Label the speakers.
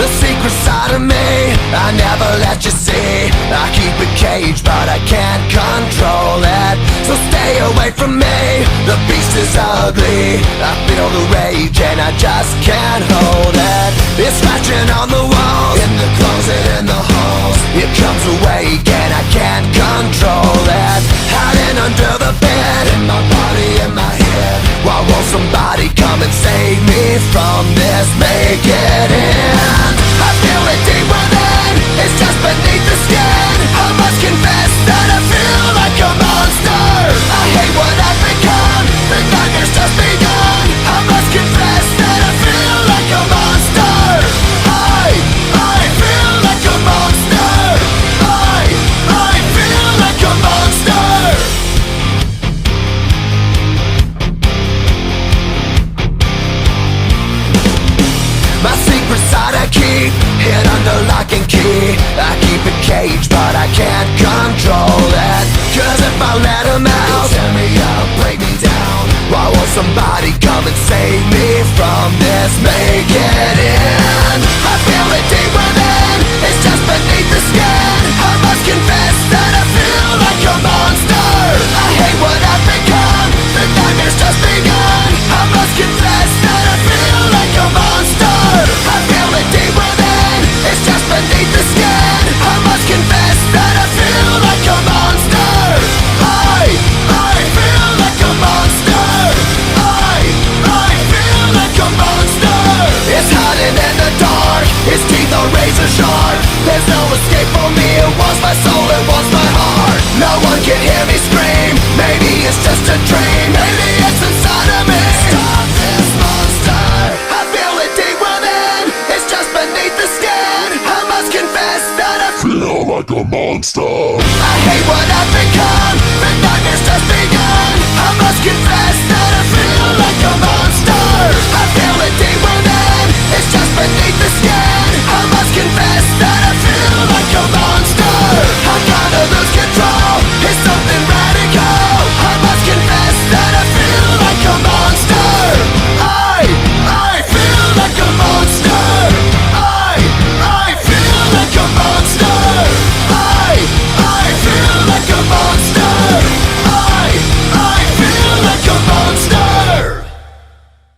Speaker 1: The secret side of me, I never let you see. I keep it caged, but I can't control it. So stay away from me, the beast is ugly. I feel the rage and I just can't hold it. It's scratching on the walls, in the closet, in the halls. It comes awake and I can't control it. Hiding under the bed, in my body, in my head. Why won't somebody come and save me from this? Make it end. I feel it deep within, it's just beneath the skin. I must confess that I feel like a monster. I hate what I've become, the nightmare's just begun. I must confess that I feel like a monster. I feel like a monster. I feel like a monster. My secret side I keep hid under lock and key. I keep it caged, but I can't control it. Cause if I let him out, he'll tear me up, break me down. Why won't somebody come and save me from this? Make it end. I feel it deep within, it's just beneath the skin. I must confess that I feel like a monster. I hate what I've become, the nightmare's just begun. I must confess that I feel like a monster. I feel it deep within, it's just beneath the skin. I must confess that I feel like a monster. I feel like a monster. I feel like a monster. It's hiding in the dark, its teeth are razor sharp. There's no escape for me, it wants my soul, it wants my heart. No one can hear me scream, maybe it's just a dream. Maybe it's inside of me. Stop this monster. I feel it deep within, it's just beneath the skin. I must confess that I feel like a monster. I hate what I've become, the nightmare's just begun. I must confess that I feel like a monster. I feel it deep within, it's just beneath the skin. I must confess that I feel like a monster.